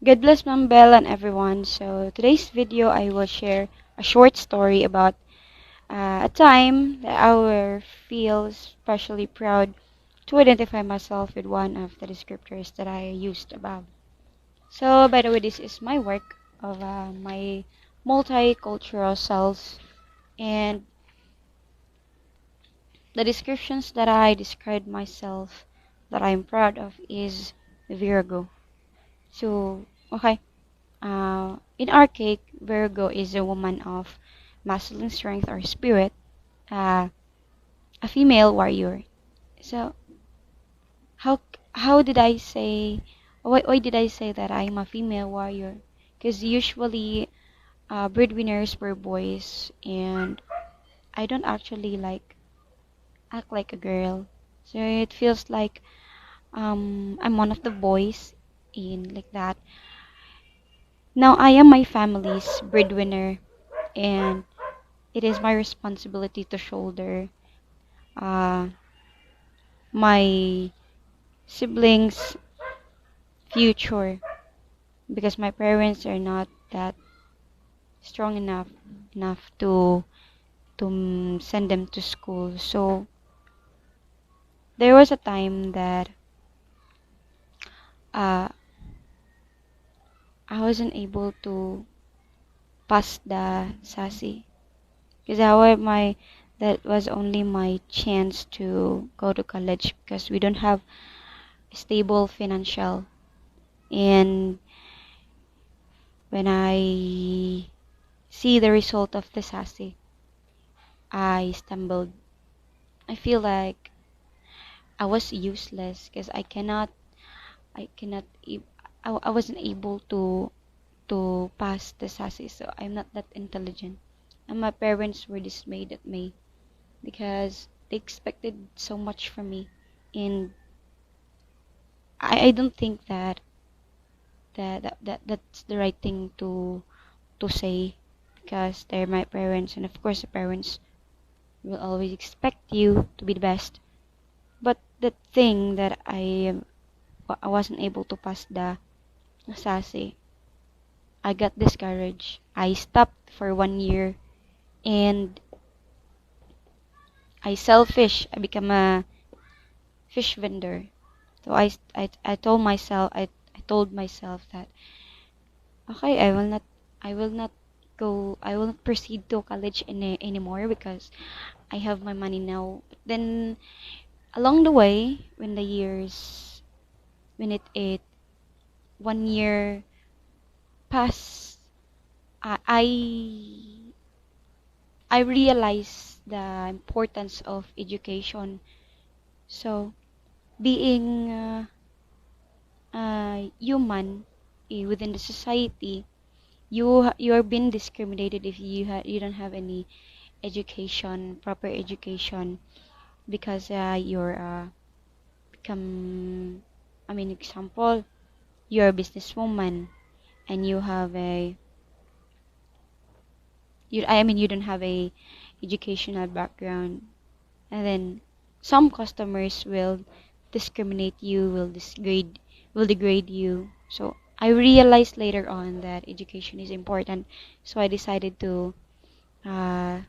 God bless Ma'am Bell and everyone. So today's video I will share a short story about a time that I will feel especially proud to identify myself with one of the descriptors that I used above. So by the way, this is my work of my multicultural self, and the descriptions that I described myself that I'm proud of is Virgo. So okay. In our case, Virgo is a woman of masculine strength or spirit, uh, a female warrior. So how how did I say? Why did I say that I'm a female warrior? Because usually breadwinners were boys, and I don't actually like act like a girl. So it feels like I'm one of the boys in like that. Now I am my family's breadwinner, and it is my responsibility to shoulder uh, my siblings' future because my parents are not that strong enough to send them to school. So there was a time that uh, I wasn't able to pass the SASI because that was only my chance to go to college because we don't have stable financial. And when I see the result of the SASI, I stumbled. I feel like I was useless because I cannot, I wasn't able to pass the SASI, so I'm not that intelligent. And my parents were dismayed at me because they expected so much from me, and I don't think that's the right thing to say because they're my parents, and of course the parents will always expect you to be the best. But the thing that I wasn't able to pass the SASE, I got discouraged. I stopped for 1 year, and I sell fish. I become a fish vendor. So I told myself I told myself that okay, I will not I will not proceed to college anymore because I have my money now. But then along the way, when it 1 year passed, I realized the importance of education. So being human within the society, you are being discriminated if you don't have any education, proper education, because you're become. I mean, example, you're a businesswoman and you have a you I mean you don't have a educational background, and then some customers will discriminate you, will degrade you. So I realized later on that education is important, so I decided to uh,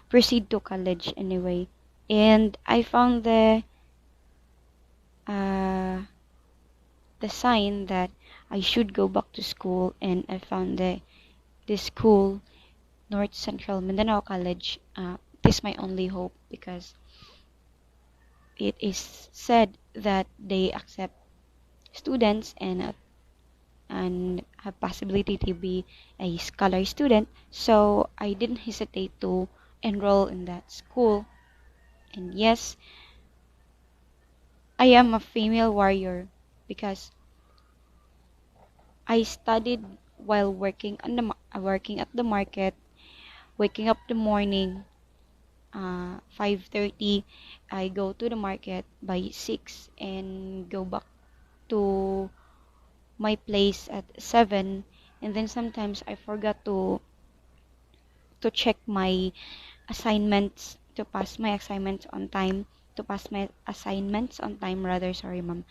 proceed to college anyway, and I found uh, the sign that I should go back to school, and I found the school, North Central Mindanao College. It is my only hope because it is said that they accept students and have possibility to be a scholar student. So I didn't hesitate to enroll in that school. And yes, I am a female warrior because I studied while working at the market, waking up the morning 5:30. I go to the market by 6 and go back to my place at 7, and then sometimes I forgot to check my assignments to pass my assignments on time to pass my assignments on time rather, sorry ma'am,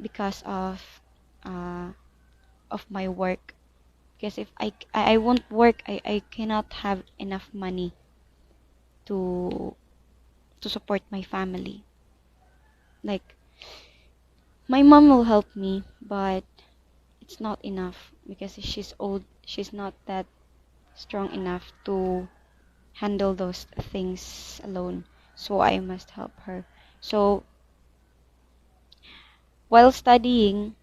because of of my work. Because if I won't work, I cannot have enough money to to support my family. Like, my mom will help me, but it's not enough because she's old. She's not that strong enough to handle those things alone. So I must help her. So while studying,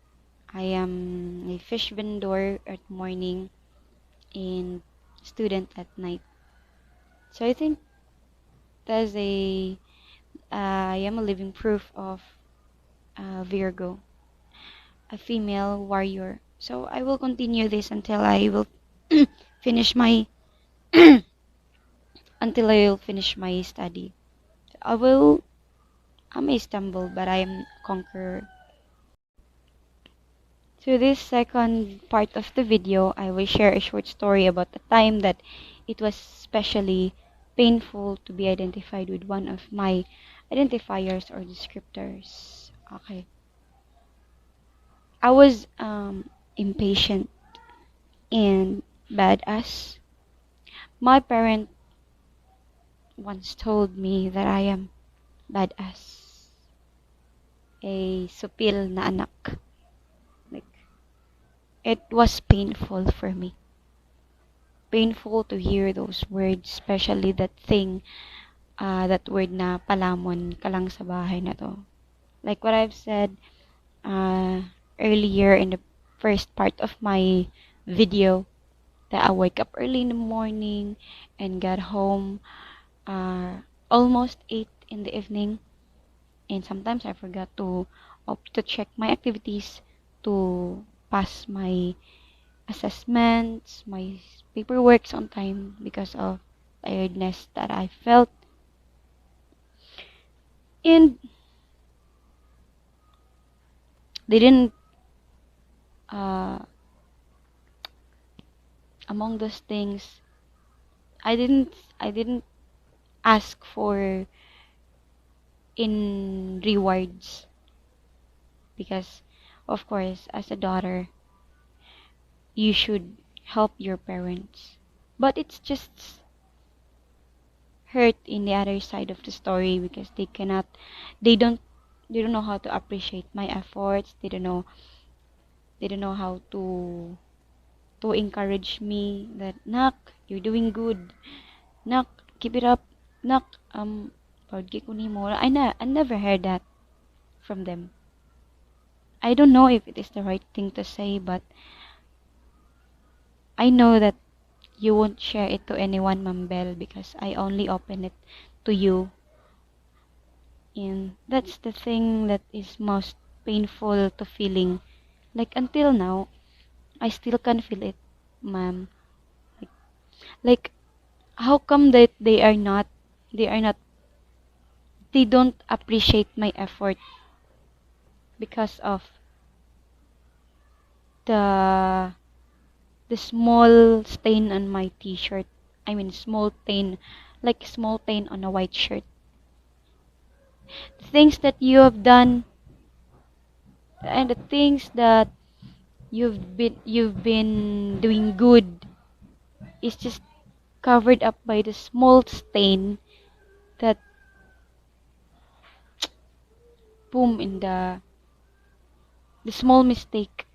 I am a fish vendor at morning and student at night. So I think that's I am a living proof of Virgo, a female warrior. So I will continue this until I will finish my until I will finish my study. I may stumble, but I am conqueror. So this second part of the video, I will share a short story about the time that it was especially painful to be identified with one of my identifiers or descriptors. Okay. I was impatient and badass. My parent once told me that I am badass. A supil na anak. Like, it was painful for me. Painful to hear those words, especially that word na palamon ka lang sa bahay na to. Like what I've said uh, earlier in the first part of my video, that I wake up early in the morning and got home almost 8 in the evening, and sometimes I forgot to check my activities, to pass my assessments, my paperwork on time because of tiredness that I felt. And they didn't, uh, among those things, I didn't ask for in rewards because, of course, as a daughter, you should help your parents. But it's just hurt in the other side of the story because they don't they don't know how to appreciate my efforts. They don't know how to encourage me that, nak, you're doing good, nak, keep it up, nak, proud kay ko nimo. I never heard that from them. I don't know if it is the right thing to say, but I know that you won't share it to anyone, Ma'am Bell, because I only open it to you. And that's the thing that is most painful to feeling. Like until now, I still can feel it, ma'am. Like, like how come that they are not they don't appreciate my effort because of the the small stain on my t-shirt. I mean small stain, like small stain on a white shirt. The things that you have done and the things that you've been doing good is just covered up by the small stain that boom in the small mistake.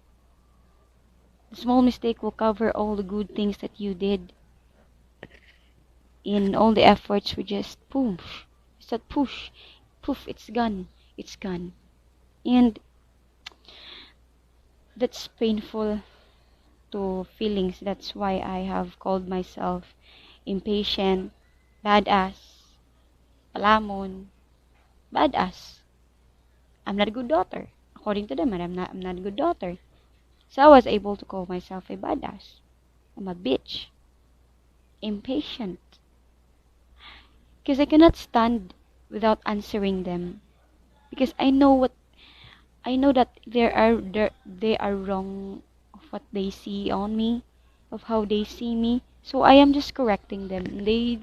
The small mistake will cover all the good things that you did. In all the efforts we just boom. It's that push. Poof, it's gone. It's gone. And that's painful to feelings. That's why I have called myself impatient, badass, palamon, badass. I'm not a good daughter. According to them, I'm not a good daughter. So I was able to call myself a badass. I'm a bitch. Impatient. Because I cannot stand without answering them. Because I know that they are wrong of what they see on me, of how they see me. So I am just correcting them. They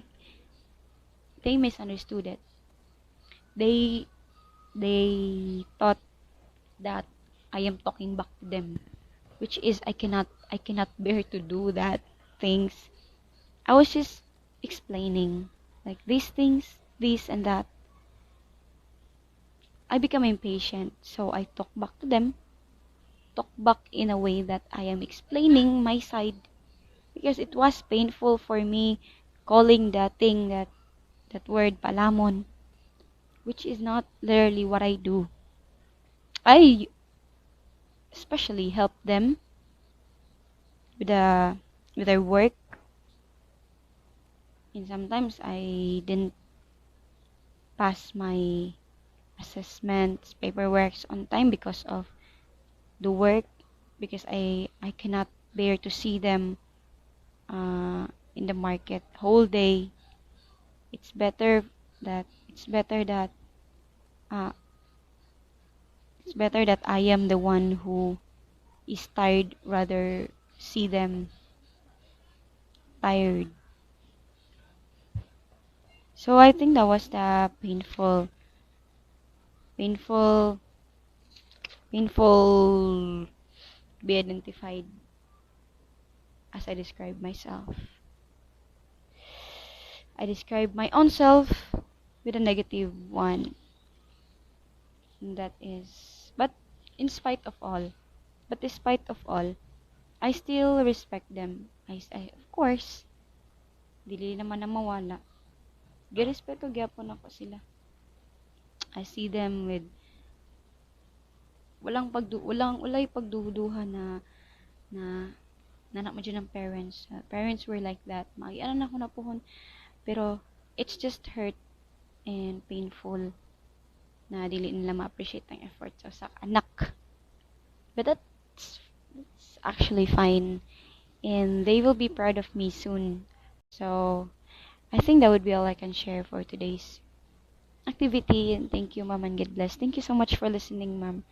misunderstood it. They they thought that I am talking back to them. which is I cannot bear to do that things. I was just explaining like these things, this and that. I become impatient, so I talk back in a way that I am explaining my side because it was painful for me calling the thing that word palamon, which is not literally what I do. I especially help them with the with their work, and sometimes I didn't pass my assessments paperwork on time because of the work, because I cannot bear to see them in the market whole day. It's better that uh, it's better that I am the one who is tired rather see them tired. So I think that was the painful painful to be identified as I describe myself. I describe my own self with a negative one. And that is, in spite of all, but despite of all, I still respect them. Of course, dili naman na mawala. Girespeto gyapon ako sila. I see them with walay pagduduha na nanak mo dyan ng parents. Parents were like that. Magianan ako na pohon. Pero, it's just hurt and painful na dili nila ma-appreciate ang effort sa anak. But that's actually fine. And they will be proud of me soon. So, I think that would be all I can share for today's activity. And thank you, Mom, and God bless. Thank you so much for listening, Mom.